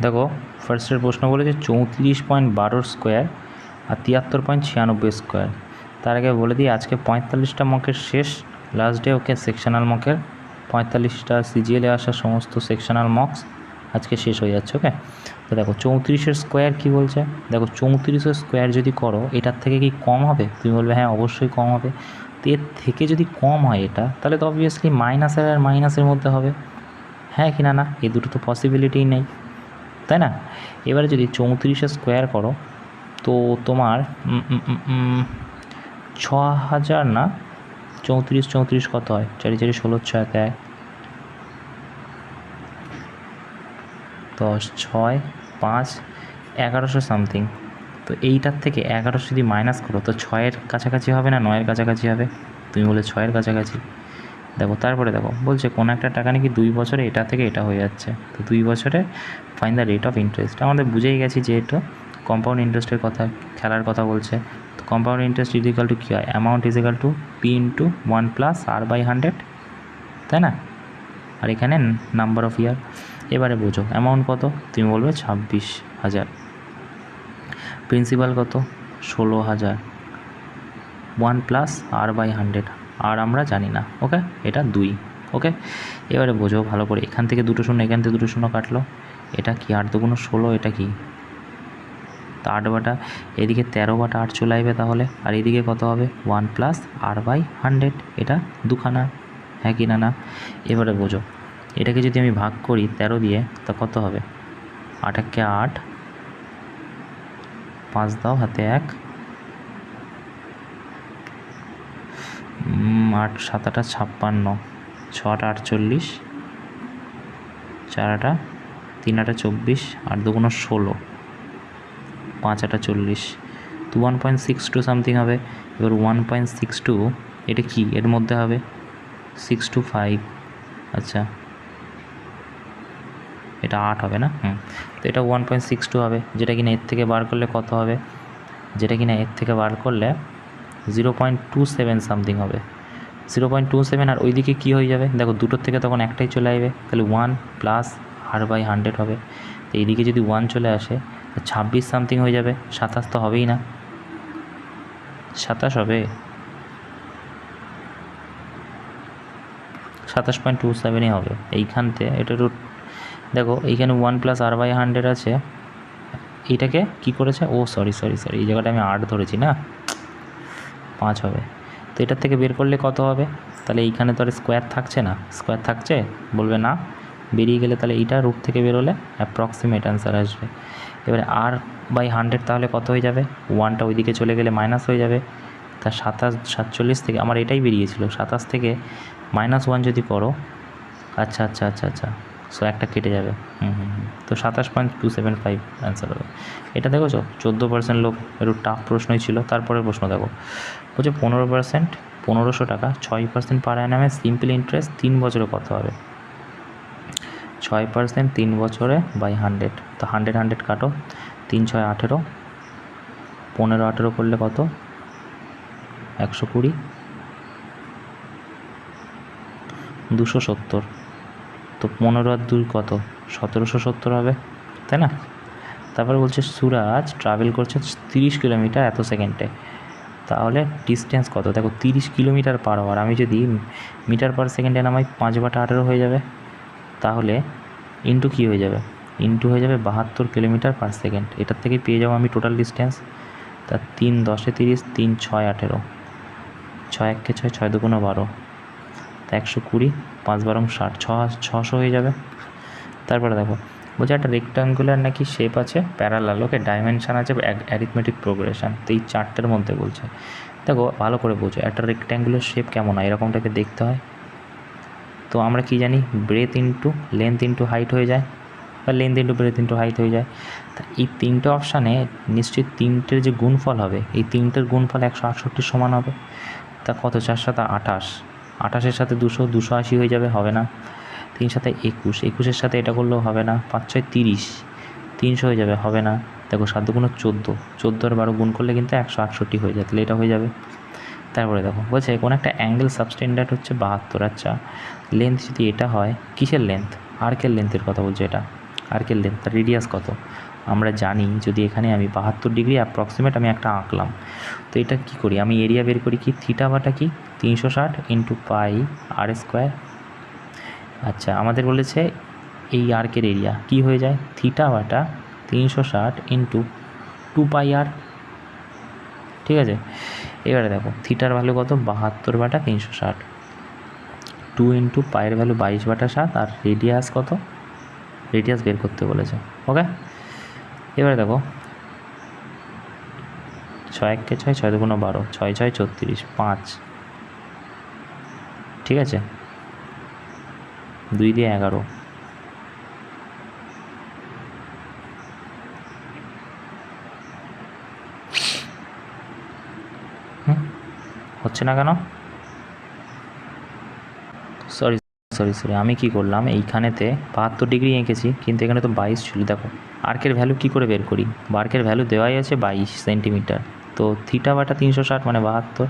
দেখো ফার্স্টের প্রশ্ন বলেছে 34.12 স্কোয়ার আর 73.96 স্কোয়ার। তার আগে বলে দিই আজকে 45টা মকের শেষ, লাস্ট ডে। ওকে, সেকশনাল মকের 45টা সিজিএলে আসা সমস্ত সেকশনাল মকস আজকে শেষ হয়ে যাচ্ছে। ওকে, তো দেখো 34-এর স্কোয়ার কী বলছে। দেখো 34-এর স্কোয়ার যদি করো এটার থেকে কি কম হবে? তুমি বলবে হ্যাঁ অবশ্যই কম হবে। তো এর থেকে যদি কম হয় এটা, তাহলে তো অবভিয়াসলি মাইনাসের আর মাইনাসের মধ্যে হবে, হ্যাঁ কি না? না, এই দুটো তো পসিবিলিটিই নেই, তাই না? এবারে যদি 34-এর স্কোয়ার করো তো তোমার 6000 না, 34 কত হয়? 4 4 16 6 1 10 6 5 1100 সামথিং। তো এইটার থেকে 1100 যদি মাইনাস করো তো 6-এর কাছাকাছি হবে না 9-এর কাছাকাছি হবে? তুমি বলে 6-এর কাছাকাছি। দেখো তারপরে দেখো বলছে কোনো একটা টাকা নাকি 2 বছরে এটা থেকে এটা হয়ে যাচ্ছে। তো 2 বছরে fine the rate of interest. আমাদের বুঝেই গেছি যে এটা কম্পাউন্ড ইন্টারেস্টের কথা, খেলার কথা বলছে। তো কম্পাউন্ড ইন্টারেস্ট ইজিক্যাল টু কী হয়? Amount is equal to P into 1 plus r/100, তাই না? আর এখানে নাম্বার অফ ইয়ার। এবারে বোঝো অ্যামাউন্ট কত, তুমি বলবে 26,000। প্রিন্সিপাল কত? 16,000। 1 প্লাস r/100, আর আমরা জানি না। ওকে, এটা 2। ওকে, এবারে বোঝো ভালো করে, এখান থেকে 2 শূন্য, এখান থেকে 2 শূন্য কাটলো, এটা কি 8 2 16, এটা কি? তা 8 বাটা, এদিকে 13 বাটা 8 চলে আসবে তাহলে, আর এদিকে কত হবে? 1 প্লাস r/100, এটা দুখানা, হ্যাঁ কি না? না, এবারে বোঝো এটাকে যদি আমি ভাগ করি 13 দিয়ে, তা কত হবে? 8 1 8, 5 দাও হাতে 1, 8 7 8 56, 6 8 48, 4 8 3 8 24, 8 2 16, 5 8 40, তো 1.62 সামথিং হবে। এবার 1.62 এটা কি এর মধ্যে হবে? 625। আচ্ছা, এটা 8 হবে না? তো এটা 1.62 হবে, যেটা কিনা এর থেকে বার করলে কত হবে? যেটা কিনা এর থেকে বার করলে 0.27 সামথিং হবে। 0.27, আর ওইদিকে কী হয়ে যাবে? দেখো দুটোর থেকে তখন একটাই চলে আসবে, তাহলে 1 প্লাস r/100 হবে। তো এইদিকে যদি 1 চলে আসে 26 সামথিং হয়ে যাবে। 27 তো হবেই না, 27 হবে, 27.27ই হবে এইখানতে। এটা রুট, দেখো এইখানে 1 প্লাস r/100 আছে, এইটাকে কি করেছে? ও সরি, এই জায়গাটা আমি 8 ধরেছি না, 5 হবে। তো এটার থেকে বের করলে কত হবে? তাহলে এইখানে তো আর স্কোয়ার থাকছে না, স্কোয়ার থাকছে? বলবে না, বেরিয়ে গেলে তাহলে এইটা রুট থেকে বেরোলে অ্যাপ্রক্সিমেট অ্যান্সার আসবে। এবারে r/100 তাহলে কত হয়ে যাবে? 1টা ওইদিকে চলে গেলে মাইনাস হয়ে যাবে। তা 47 থেকে আমার এটাই বেরিয়েছিল, 27 থেকে -1 যদি করো, আচ্ছা, সো একটা কেটে যাবে। তো 27.275 অ্যান্সার হবে। এটা দেখেছো 14% লোক, একটু টাফ প্রশ্নই ছিল। তারপরের প্রশ্ন দেখো, বলছে 15%, 1500 টাকা, 6% পার অ্যানামে সিম্পল ইন্টারেস্ট 3 বছরে কত হবে? 6% 3 বছরে বাই 100, তো 100 কাটো, 3 6 18, 15 18 করলে কত? 120, 270। তো 15 আর 2 কত? 1770 হবে, তাই না? তারপরে বলছে সুরাজ ট্রাভেল করছে 30 কিলোমিটার এত সেকেন্ডে, তাহলে ডিস্টেন্স কত? দেখো 30 কিলোমিটার পার আওয়ার, আমি যদি মিটার পার সেকেন্ডে নামাই 5 বাটা 18 হয়ে যাবে, তাহলে ইন্টু কী হয়ে যাবে? ইন্টু হয়ে যাবে 72 কিলোমিটার পার সেকেন্ড। এটার থেকে পেয়ে যাবো আমি টোটাল ডিস্টেন্স। তা 3 10 30, 3 6 18, 6 1 6, 6 2 12, তা 120, 5 12 60, 600 হয়ে যাবে। তারপরে দেখো বলছে একটা রেক্টাঙ্গুলার নাকি শেপ আছে, প্যারালাল, ওকে, ডাইমেনশান আছে, অ্যারিথমেটিক প্রোগ্রেশন। তো এই চারটের মধ্যে বলছে, দেখো ভালো করে বোঝো একটা রেক্টাঙ্গুলার শেপ কেমন হয়, এরকমটাকে দেখতে হয়। তো আমরা কি জানি? Breadth into length into height হয়ে যায়, বা length into breadth into height হয়ে যায়। তা এই তিনটে অপশানে নিশ্চয়ই তিনটের যে গুণফল হবে, এই তিনটের গুণফল 168 সমান হবে। তা কত? 4 7 28, 28-এর সাথে 200, 280 হয়ে যাবে, হবে না। 3 7 21, 21-এর সাথে এটা করলেও হবে না। 5 6 30, 300 হয়ে যাবে, হবে না। দেখো 7 2 14, 14 আর 12 গুণ করলে কিন্তু 168 হয়ে যায়, তাহলে এটা হয়ে যাবে। তারপরে দেখো বলছে কোনো একটা অ্যাঙ্গেল সাবস্টেন্ডার্ড হচ্ছে 72। আচ্ছা, লেন্থ যদি এটা হয়, কিসের লেন্থ? আর্কের লেন্থের কথা বলছে এটা। আর্কের লেন্থ, তার রেডিয়াস কত? আমরা জানি যদি এখানে আমি 72 ডিগ্রি অ্যাপ্রক্সিমেট আমি একটা আঁকলাম, তো এটা কি করি, আমি এরিয়া বের করি কি, থিটা বাটা কি 360 ইন্টু পাই আর স্কোয়ার। আচ্ছা, আমাদের বলেছে এই আর্কের এরিয়া কি হয়ে যায়, থিটা বাটা 360 ইন্টু 2 পাই আর। ঠিক আছে, এবারে দেখো থিটার ভ্যালু কত, 72 বাটা 360, 2 ইন্টু পায়ের ভ্যালু 22/7, আর রেডিয়াস কত, রেডিয়াস বের করতে বলেছে। ওকে, এবারে দেখো 6 1 6, 6 2 12, 6 6 34, 5, ঠিক আছে, 2 দিয়ে 11, হচ্ছে না কেন, সরি সরি সরি আমি কি করলাম, এইখানেতে 72 ডিগ্রি এঁকেছি কিন্তু এখানে তো 22 ছিল। দেখো আর্কের ভ্যালু কি করে বের করি, আর্কের ভ্যালু দেওয়াই আছে 22 সেন্টিমিটার, তো থিটা বাটা 360 মানে 72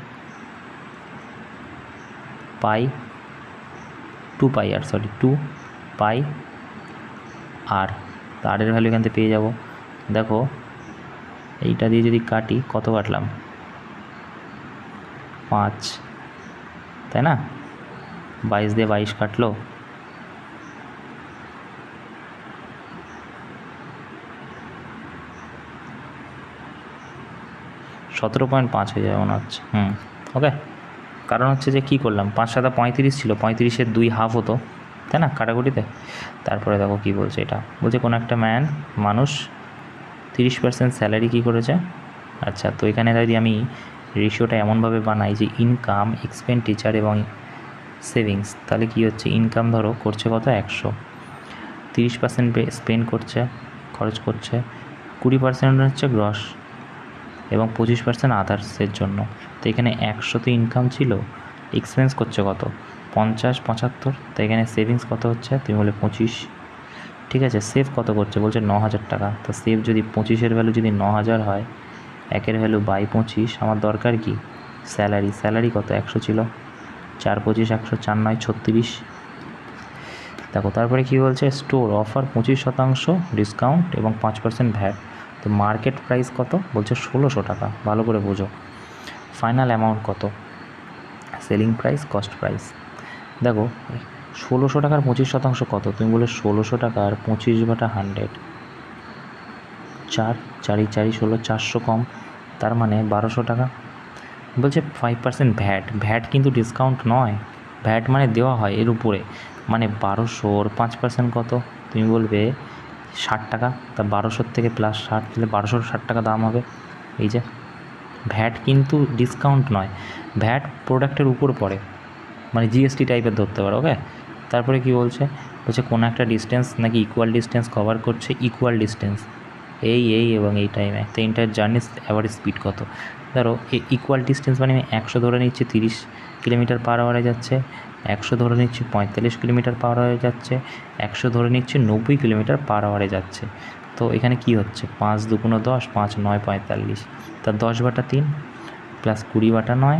পাই 2 পাই আর, সরি 2 পাই আর, আরের ভ্যালু এখান থেকে পেয়ে যাব। দেখো এইটা দিয়ে যদি কাটি কত কাটলাম, 5, তাই না, 22 দিয়ে 22 কাটলো, $17.5 হয়ে যাবে মনে হচ্ছে। ওকে, কারণ হচ্ছে যে কী করলাম, 5 7 35 ছিল, 35-এর 2 হাফ হতো, তাই না কাটাকুটিতে। তারপরে দেখো কি বলছে, এটা বলছে কোনো একটা মানুষ 30% স্যালারি কী করেছে। আচ্ছা, তো এখানে যদি আমি রেশিওটা এমনভাবে বানাই যে ইনকাম, এক্সপেন্ডিচার এবং সেভিংস, তাহলে কী হচ্ছে, ইনকাম ধরো করছে কত 100, 30% স্পেন্ড করছে, খরচ করছে, 20% হচ্ছে গ্রস এবং 25% আদার্সের জন্য। তো এখানে 100 ইনকাম ছিল, এক্সপেন্স করছে কত 50 75, তো এখানে সেভিংস কত হচ্ছে, তুমি বলে 25, ঠিক আছে। সেভ কত করছে বলছে 9,000 টাকা, তো সেভ যদি 25-এর ভ্যালু যদি 9,000 হয়, 1-এর ভ্যালু বাই 25, আমার দরকার কি স্যালারি কত 100 ছিল, 4 25 100, 4 9 36। দেখো তারপরে কি বলছে, স্টোর অফার 25% ডিসকাউন্ট এবং 5% ভ্যাট, তো মার্কেট প্রাইস কত বলছে 1600 টাকা, ভালো করে বোঝো। ফাইনাল অ্যামাউন্ট কত, সেলিং প্রাইস কস্ট প্রাইস। দেখো 1600 টাকার 25% কত, তুমি বলে 1600 টাকার 25/100, 4 4 4 16, 400 কম, তার মানে 1200 টাকা। বলছে 5% ভ্যাট কিন্তু ডিসকাউন্ট নয়, ভ্যাট মানে দেওয়া হয় এর উপরে, মানে 1200-র 5% কত, তুমি বলবে 60 টাকা, তা 1200 থেকে প্লাস 60 দিলে 1260 টাকা দাম হবে। এই যে ভ্যাট কিন্তু ডিসকাউন্ট নয়, ভ্যাট প্রোডাক্টের উপর পড়ে, মানে জিএসটি টাইপের ধরতে পারো। ওকে, তারপরে কি বলছে কোনো একটা ডিস্টেন্স নাকি ইকুয়াল ডিস্টেন্স কভার করছে, ইকুয়াল ডিস্টেন্স এই এবং এই টাইমে, তো এন্টার জার্নির অ্যাভারেজ স্পিড কত। ধরো ইকুয়াল ডিস্টেন্স মানে আমি 100 ধরে নিচ্ছি 30 কিলোমিটার পার আওয়ারে যাচ্ছে, 100 ধরে নিচ্ছি 45 কিলোমিটার পার আওয়ারে যাচ্ছে, 100 ধরে নিচ্ছি 90 কিলোমিটার পার আওয়ারে যাচ্ছে। তো এখানে কি হচ্ছে, 5 2 10, 5 9 45, তা 10/3 প্লাস 20/9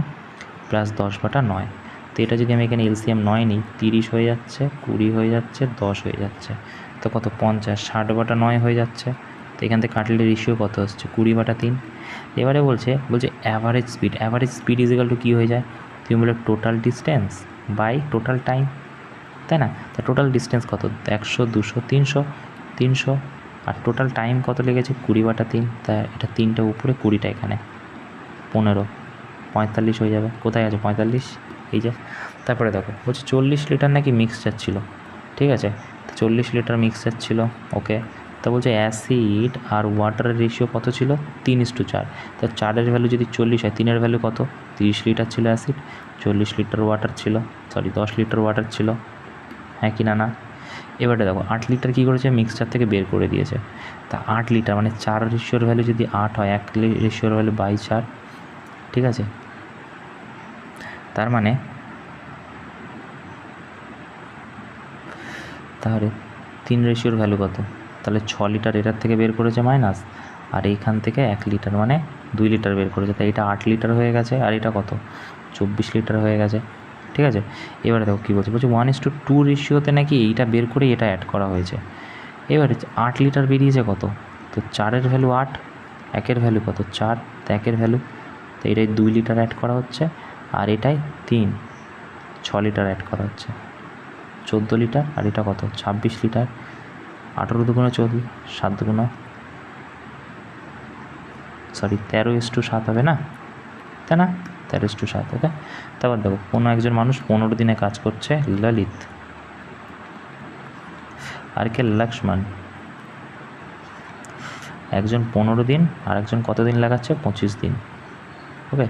প্লাস 10/9, তো এটা যদি আমি এখানে এলসিএম 9 নিই, 30 হয়ে যাচ্ছে, 20 হয়ে যাচ্ছে, 10 হয়ে যাচ্ছে, তো কত 50, 60/9 হয়ে যাচ্ছে। তো এখান থেকে কাটলে রেশিও কত হচ্ছে 20/3। এবারে বলছে average speed is equal to কী হয়ে যায়, তুমি বলে total distance by total time, তাই না। তা টোটাল ডিস্টেন্স কত 100 200 300, 300, আর টোটাল টাইম কত লেগেছে 20/3, তা এটা 3টা উপরে 20টা এখানে 15, 45 হয়ে যাবে। কোথায় আছে 45, এই যে। তারপরে দেখো বলছে 40 লিটার নাকি মিক্সচার ছিল, ঠিক আছে, 40 লিটার মিক্সচার ছিল। ওকে, তা বলছে অ্যাসিড আর ওয়াটারের রেশিও কত ছিল 3:4, তা 4-এর ভ্যালু যদি 40 হয়, 3-এর ভ্যালু কত 30 লিটার ছিল অ্যাসিড, 40 লিটার ওয়াটার ছিল, 10 লিটার ওয়াটার ছিল, হ্যাঁ কি না। এবারে দেখো 8 লিটার কী করেছে মিক্সচার থেকে বের করে দিয়েছে, তা 8 লিটার মানে 4 রেশিওর ভ্যালু যদি 8 হয়, 1 রেশিওর ভ্যালু 4, ঠিক আছে, তার মানে তাহলে 3 রেশিওর ভ্যালু কত, তাহলে 6 লিটার এটার থেকে বের করেছে মাইনাস, আর এইখান থেকে 1 লিটার মানে 2 লিটার বের করেছে, তাই এটা 8 লিটার হয়ে গেছে, আর এটা কত 24 লিটার হয়ে গেছে, ঠিক আছে। এবারে দেখো কী বলছে 1:2 রেশিওতে নাকি এইটা বের করে এটা অ্যাড করা হয়েছে, এবারে 8 লিটার বেরিয়েছে কত, তো 4-এর ভ্যালু 8, 1-এর ভ্যালু কত 4, তো 1-এর ভ্যালু, তো এটাই 2 লিটার অ্যাড করা হচ্ছে, আর এটাই 3, 6 লিটার অ্যাড করা হচ্ছে, 14 লিটার, আর এটা কত 26 লিটার। 18 দুগুণে 14, 7 দুগুণে 13:7 হবে না, তাই না? 13:7, ওকে। তারপর দেখো কোনো একজন মানুষ 15 দিনে কাজ করছে, ললিত, আর কে লক্ষ্মণ। একজন 15 দিন আর একজন কত দিন লাগাচ্ছে, 25 দিন, ওকে।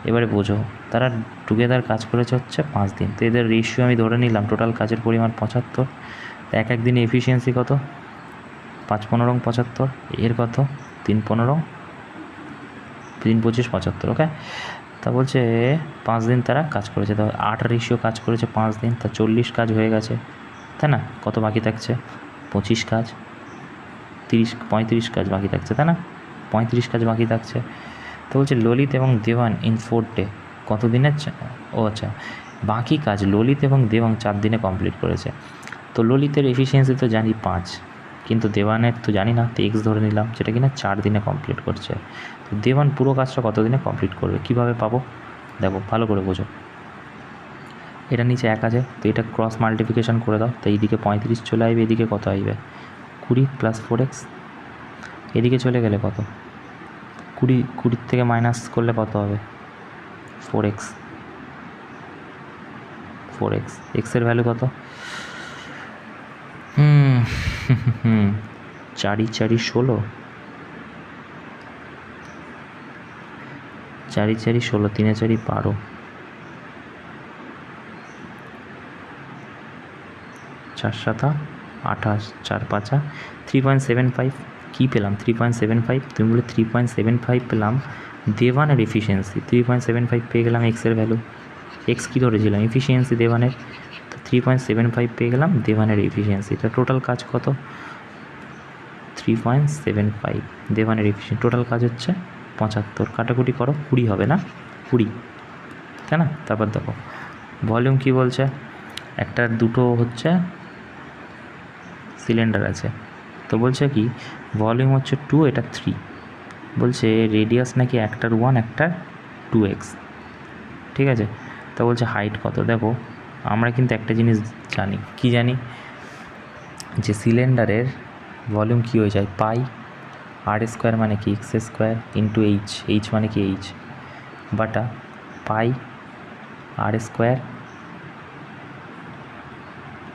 এবারে বোঝো তারা টুগেদার কাজ করেছে হচ্ছে 5 দিন, তো এদের রেশিও আমি ধরে নিলাম টোটাল কাজের পরিমাণ 75, এক এক দিনে এফিসিয়েন্সি কত, 5-15 75, এর কত 3-15, 3-25 75, ওকে। তা বলছে 5 দিন তারা কাজ করেছে, তো 8 রেশিও কাজ করেছে 5 দিন, তা 40 কাজ হয়ে গেছে, তাই না? কত বাকি থাকছে, 25 কাজ, 35 কাজ বাকি থাকছে, তাই না? 35 কাজ বাকি থাকছে। তো বলছে ললিত এবং দেওয়ান ইন 4 ডে, কত দিনের, ও আচ্ছা, বাকি কাজ ললিত এবং দেওয়ান 4 দিনে কমপ্লিট করেছে। তো ললিতের এফিসিয়েন্সি তো জানি 5, কিন্তু দেওয়ানের তো জানি না, তো এক্স ধরে নিলাম, যেটা কিনা 4 দিনে কমপ্লিট করছে। তো দেওয়ান পুরো কাজটা কত দিনে কমপ্লিট করবে, কীভাবে পাবো দেখো ভালো করে বোঝো। এটা নিচে 1 আছে, তো এটা ক্রস মাল্টিপ্লিকেশন করে দাও, তো এইদিকে 35 চলে আসবে, এদিকে কত আসবে 20 + 4x, এদিকে চলে গেলে কত 20 থেকে মাইনাস করলে কত হবে 4x, এক্সের ভ্যালু কত, 4 × 4 = 16, 4 × 4 = 16, 3 × 4 = 12, 4 × 7 = 28, 4 × 5 = 3.75, কী পেলাম 3.75, তুমি বলে 3.75 পেলাম দেওয়ানের এফিসিয়েন্সি, 3.75 পেয়ে গেলাম এক্সের ভ্যালু, এক্স কী ধরেছিলাম এফিসিয়েন্সি দেওয়ানের, তো 3.75 পেয়ে গেলাম দেওয়ানের এফিসিয়েন্সি। তো টোটাল কাজ কত 3.75, দেওয়ানের এফিসিয়েন্সি টোটাল কাজ হচ্ছে 75, কাটাকুটি করো 20 হবে না, 20, তাই না? তারপর দেখো ভলিউম কী বলছে, একটা দুটো হচ্ছে সিলিন্ডার আছে, তো বলছে কি ভলিউম হচ্ছে 2, এটা 3, বলছে রেডিয়াস নাকি একটার 1, একটার 2x, ঠিক আছে। তো বলছে হাইট কত, দেখো আমরা কিন্তু একটা জিনিস জানি, কি জানি, যে সিলিন্ডারের ভলিউম কী হয়ে যায় পাই r² মানে কি x² ইন্টু h মানে কি h বাটা পাই r²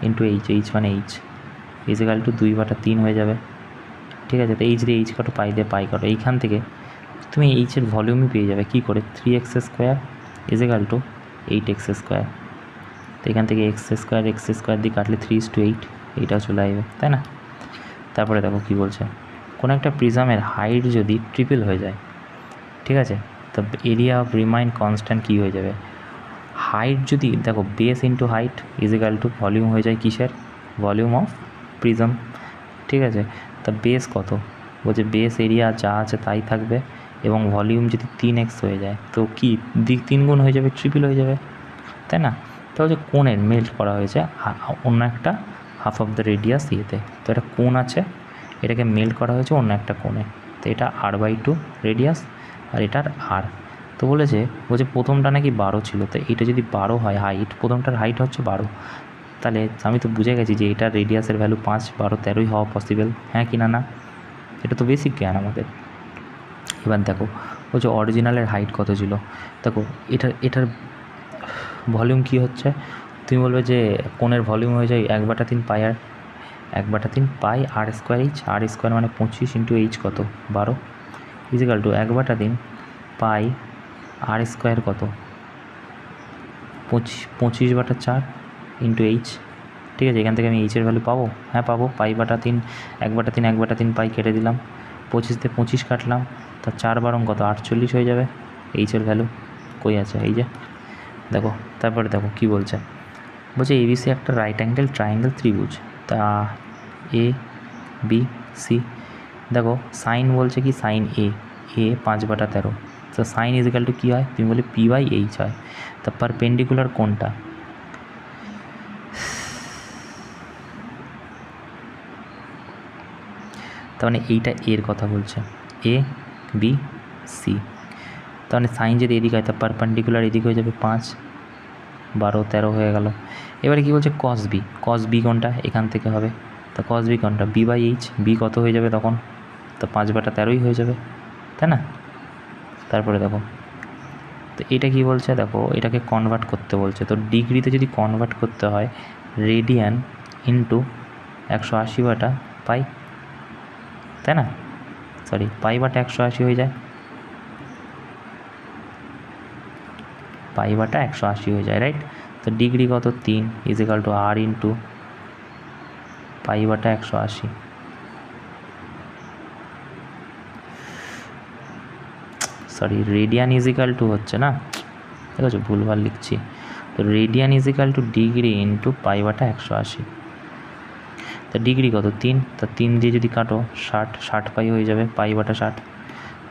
ইন্টু h মানে h = 2/3 হয়ে যাবে, ঠিক আছে। তো h দিয়ে h কাটো, পাই দিয়ে পাই কাটো, এইখান থেকে তুমি এইচের ভলিউমই পেয়ে যাবে কী করে 3x² = 8x², তো এখান থেকে x² দিয়ে কাটলে 3:8, এইটাও চলে আসবে, তাই না? তারপরে দেখো কী বলছে, কোনো একটা প্রিজমের হাইট যদি ট্রিপল হয়ে যায়, ঠিক আছে, তো এরিয়া অফ রিমাইন কনস্ট্যান্ট কী হয়ে যাবে, হাইট যদি দেখো বেস ইন্টু হাইট = ভলিউম হয়ে যায় কিসের, ভলিউম অফ প্রিজম, ঠিক আছে। তা বেস কত, বলছে বেস এরিয়া যা আছে তাই থাকবে, এবং ভলিউম যদি 3x হয়ে যায় তো কি 3 গুণ হয়ে যাবে, ট্রিপল হয়ে যাবে, তাই না? তো হচ্ছে কোণের মেল্ট করা হয়েছে অন্য একটা হাফ অফ দ্য রেডিয়াস ইয়েতে, তো এটা কোণ আছে, এটাকে মেল্ট করা হয়েছে অন্য একটা কোণে, তো এটা r/2 রেডিয়াস, আর এটার r। তো বলছে প্রথমটা নাকি 12 ছিল, তো এটা যদি 12 হয় হাইট, প্রথমটার হাইট হচ্ছে 12, তাহলে আমি তো বুঝে গেছি যে এটার রেডিয়াসের ভ্যালু 5, 12, 13ই হওয়া পসিবল, হ্যাঁ কি না, না? এটা তো বেসিক জ্ঞান আমাদের। এবার দেখো বলছে অরিজিনালের হাইট কত ছিল, দেখো এটার ভলিউম কী হচ্ছে, তুমি বলবে যে কোণের ভলিউম হয়ে যায় 1/3 পাই আর 1/3 পাই r²h, r² মানে 25 ইন্টু h কত 12 = 1/3 পাই r² কত 25/4 ইন্টু h, ঠিক আছে। এখান থেকে আমি এইচের ভ্যালু পাবো, হ্যাঁ পাবো, পাই/3, 1/3 পাই কেটে দিলাম, 25 দিয়ে 25 কাটলাম, তা 4 × কত 48 হয়ে যাবে, এইচের ভ্যালু কই আছে, এই যে দেখো। তারপরে দেখো কী বলছে, ABC একটা রাইট অ্যাঙ্গেল ট্রায়াঙ্গেল ত্রিভুজ, তা ABC দেখো সাইন বলছে কি সাইন A 5/13, তো সাইন = কী হয়, তুমি বলে p/h হয়, তা পারপেন্ডিকুলার কোনটা, তার মানে এইটা এর কথা বলছে, এ বি সি। তার মানে সাইন যদি এদিকে হয় তা পারপেন্ডিকুলার এদিকে হয়ে যাবে 5, 12, 13 হয়ে গেল। এবারে কী বলছে কস বি, কস বি কোনটা এখান থেকে হবে, তা কস বি কোনটা বি বাই এইচ, বি কত হয়ে যাবে তখন, তো 5/13 হয়ে যাবে, তাই না। তারপরে দেখো তো এটা কি বলছে, দেখো এটাকে কনভার্ট করতে বলছে, তো ডিগ্রিতে যদি কনভার্ট করতে হয় রেডিয়ান ইন্টু 180/পাই, তাই না, সরি পাই/180 হয়ে যায়, পাই/180 হয়ে যায়, রাইট। তো ডিগ্রি কত 3 ইজিক্যাল টু আর ইন্টু পাই/180। সরি রেডিয়ান ইজিক্যাল টু হচ্ছে না, ঠিক আছে ভুলভাল লিখছি, তো radian equal to degree into পাই/180। তো ডিগ্রি কত 3, তা 3 দিয়ে যদি কাটো 60 পাই হয়ে যাবে, পাই/60।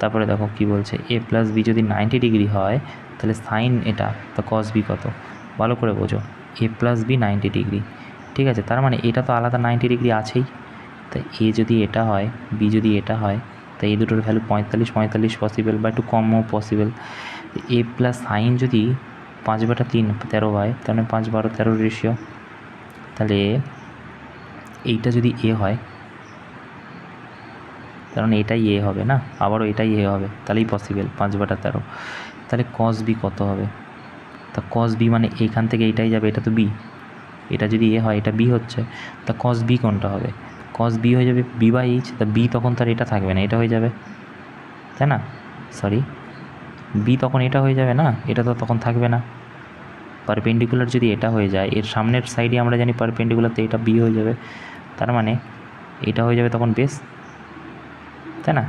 তারপরে দেখো কি বলছে এ প্লাস বি যদি 90 ডিগ্রি হয় তাহলে সাইন এটা, তো কস বি কত, ভালো করে বোঝো, এ প্লাস বি 90 ডিগ্রি, ঠিক আছে, তার মানে এটা তো আলাদা 90 ডিগ্রি আছেই, তা এ যদি এটা হয় বি যদি এটা হয়, তা এই দুটোর ভ্যালু 45 পসিবল বা একটু কমও পসিবল। এ প্লাস সাইন যদি 5/3 13 হয়, তাহলে 5, 12, 13 রেশিও, তাহলে এইটা যদি এ হয় কারণ এটাই এ হবে না, আবারও এটাই এ হবে, তাহলেই পসিবল 5/13। তাহলে কস বি কত হবে, তা কস বি মানে এইখান থেকে এইটাই যাবে, এটা তো বি, এটা যদি এ হয় এটা বি হচ্ছে, তা কস বি কোনটা হবে, কস বি হয়ে যাবে বি বাই এইচ, তা বি তখন তার এটা থাকবে না, এটা হয়ে যাবে, তাই না, সরি বি তখন এটা হয়ে যাবে না, এটা তো তখন থাকবে না। পারপেন্ডিকুলার যদি এটা হয়ে যায়, এর সামনের সাইডে আমরা জানি পারপেন্ডিকুলার, তো এটা বি হয়ে যাবে, তার মানে এটা হয়ে যাবে তখন বেস, তাই না,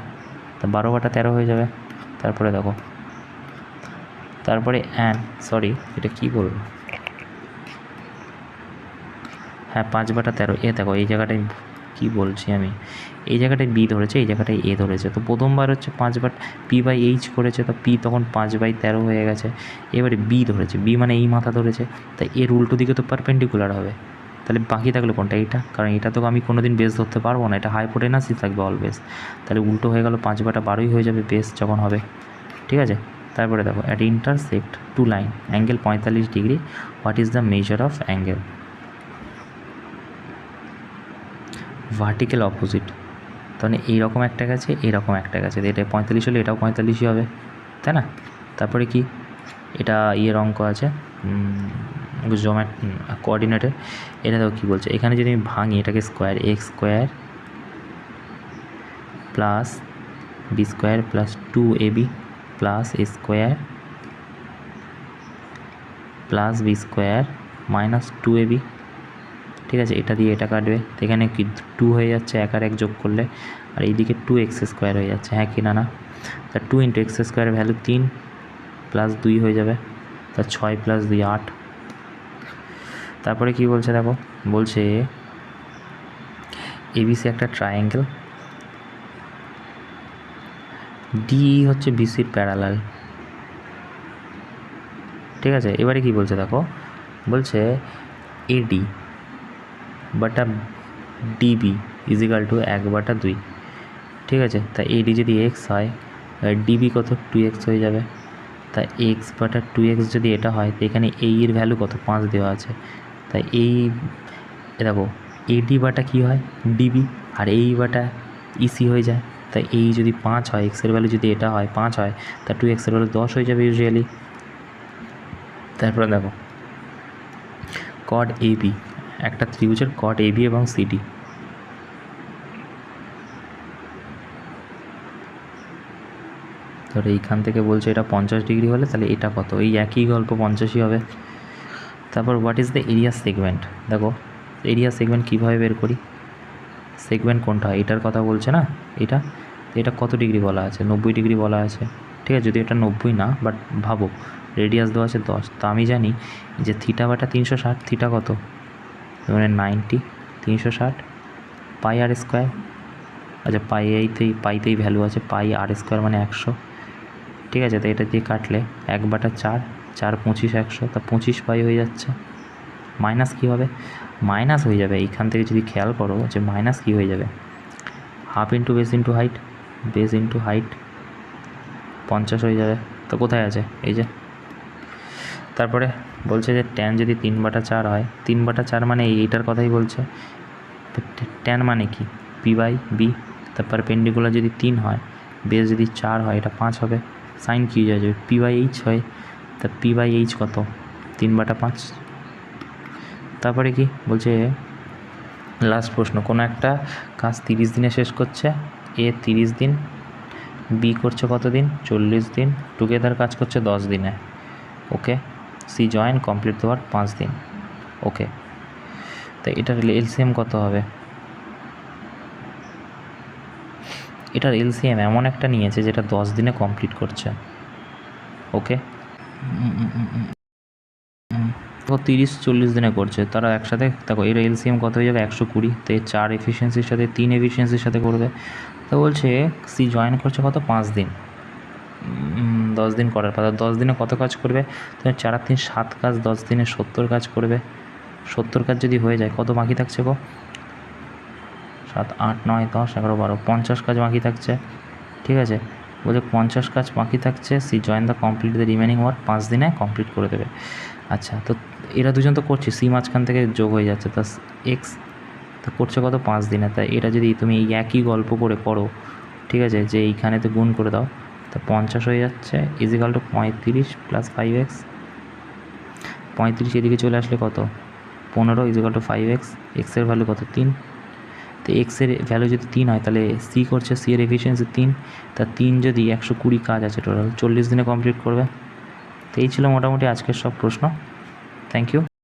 তা 12/13 হয়ে যাবে। তারপরে দেখো তারপরে সরি এটা কি বলবো, হ্যাঁ 5/13, এ দেখো এই জায়গাটায় কি বলছি আমি, এই জায়গাটায় বি ধরেছে, এই জায়গাটায় এ ধরেছে, তো প্রথমবার হচ্ছে 5 পি বাই এইচ করেছে, তো পি তখন 5/13 হয়ে গেছে, এবারে বি ধরেছে, বি মানে এই মাথা ধরেছে, তাই এর উল্টো দিকে তো পারপেন্ডিকুলার হবে, তাহলে বাকি থাকলো কোনটা, এইটা, কারণ এটা তো আমি কোনো দিন বেস ধরতে পারবো না, এটা হাইপোটেনাসই থাকবে অলওয়েজ, তাহলে উল্টো হয়ে গেল 5/12 হয়ে যাবে বেস যখন হবে, ঠিক আছে। তারপরে দেখো at intersect two line angle 45 degree, what is the measure of angle, vertical opposite, তাহলে এইরকম একটা গেছে এইরকম একটা গেছে, এটা 45 হলে এটাও 45ই হবে, তাই না। তারপরে কি এটা ইয়ের অঙ্ক আছে কোঅর্ডিনেটের, এটা দেখো কী বলছে, এখানে যদি আমি ভাঙি এটাকে square, x² plus b² plus 2ab plus a² plus b² minus 2ab, ঠিক আছে, এটা দিয়ে এটা কাটবে, তো এখানে কি 2 হয়ে যাচ্ছে, এক আর এক যোগ করলে, আর এইদিকে 2x² হয়ে যাচ্ছে, হ্যাঁ কি না না, তা 2 × x² ভ্যালু 3 প্লাস 2 হয়ে যাবে, তা 6 প্লাস 2 8। তারপরে কি বলছে দেখো, বলছে এবিসি একটা ট্রায়াঙ্গেল, ডি হচ্ছে বিসির প্যারালাল, ঠিক আছে। এবারে কি বলছে দেখো, বলছে এডি বাটা ডিবি ইজিক্যাল টু 1/2, ঠিক আছে, তা এডি যদি এক্স হয় ডিবি কত 2x হয়ে যাবে, তা x/2x যদি এটা হয়, তো এখানে এই এর ভ্যালু কত 5 দেওয়া আছে, তাই এই দেখো এডি বাটা কী হয় ডিবি, আর এই বাটা ইসি হয়ে যায়, তাই এই যদি 5 হয়, এক্সের ভ্যালু যদি এটা হয় 5 হয়, তা 2x ভ্যালু 10 হয়ে যাবে ইউজুয়ালি। তারপরে দেখো কড এবি, একটা ত্রিভুজের কড এবি এবং সিডি, ধরো এইখান থেকে বলছে এটা 50 ডিগ্রি হলে তাহলে এটা কত, এই একই গল্প 50ই হবে। তারপর what is the area segment, দেখো এরিয়া সেগমেন্ট কীভাবে বের করি, সেগমেন্ট কোনটা এটার কথা বলছে না, এটা কত ডিগ্রি বলা আছে 90 ডিগ্রি বলা আছে, ঠিক আছে, যদি এটা 90 না, বাট ভাবো রেডিয়াস দেওয়া আছে 10, তো আমি জানি যে θ/360, থিটা কত মানে 90, 360 πr², আচ্ছা পাইতেই ভ্যালু আছে, πr² মানে 100, ঠিক আছে, তো এটা দিয়ে কাটলে 1/4, 4 25 100, তা 25 পাই হয়ে যাচ্ছে, মাইনাস কী হবে, মাইনাস হয়ে যাবে এইখান থেকে যদি খেয়াল করো যে মাইনাস কী হয়ে যাবে, half into base into height 50 হয়ে যাবে। তো কোথায় আছে? এই যে। তারপরে বলছে যে ট্যান যদি 3/4 হয়, 3/4 মানে এইটার কথাই বলছে। তো ট্যান মানে কি? P/B। তারপর পেন্ডিকুলার যদি 3 হয়, বেস যদি 4 হয়, এটা 5 হবে। সাইন কি হয়ে যাবে? P/H হয়। তা P/H কত? 3/5। তারপরে কি বলছে? লাস্ট প্রশ্ন, কোনো একটা কাজ 30 দিনে শেষ করছে, এ 30 দিন, বি করছে কত দিন? 40 দিন, টুগেদার কাজ করছে 10 দিনে। ওকে, সি জয়েন কমপ্লিট দেওয়ার 5 দিন। ওকে, তো এটার এলসিএম কত হবে? এটার এলসিএম এমন একটা নিয়েছে যেটা 10 দিনে কমপ্লিট করছে। ওকে, তো 30-40 দিনে করছে, তারা একসাথে দেখো এর এলসিএম কত হয়ে যাবে? 120। তো এর 4 এফিসিয়েন্সির সাথে 3 এফিসিয়েন্সির সাথে করবে। তো বলছে সি জয়েন করছে কত? 5 দিন। 10 দিন করার পর 10 দিনে কত কাজ করবে? তো 4 আর 3 7 কাজ, 10 দিনে 70 কাজ করবে। 70 কাজ যদি হয়ে যায়, কত বাকি থাকছে গো? 7, 8, 9, 10, 11, 12, 50 কাজ বাকি থাকছে। ঠিক আছে, বলছে 50 কাজ বাকি থাকছে, C join the complete the remaining work, 5 দিনে কমপ্লিট করে দেবে। আচ্ছা, তো এরা দুজন তো করছে, সি মাঝখান থেকে যোগ হয়ে যাচ্ছে, তা এক্স তো করছে কত? 5 দিনে। তাই এটা যদি তুমি এই একই গল্প করে করো, ঠিক আছে, যে এইখানে তো গুণ করে দাও, তা 50 হয়ে যাচ্ছে ইজিক্যাল টু 35 + 5x। 35 এদিকে চলে আসলে কত? 15 ইজিক্যাল টু 5x। এক্সের ভ্যালু কত? 3। তো এক্সের ভ্যালু যদি 3 হয়, তাহলে সি করছে, সি এর এফিসিয়েন্সি 3। তা 3 যদি 120 কাজ আছে টোটাল, 40 দিনে কমপ্লিট করবে। তো এই ছিল মোটামুটি আজকের সব প্রশ্ন। Thank you.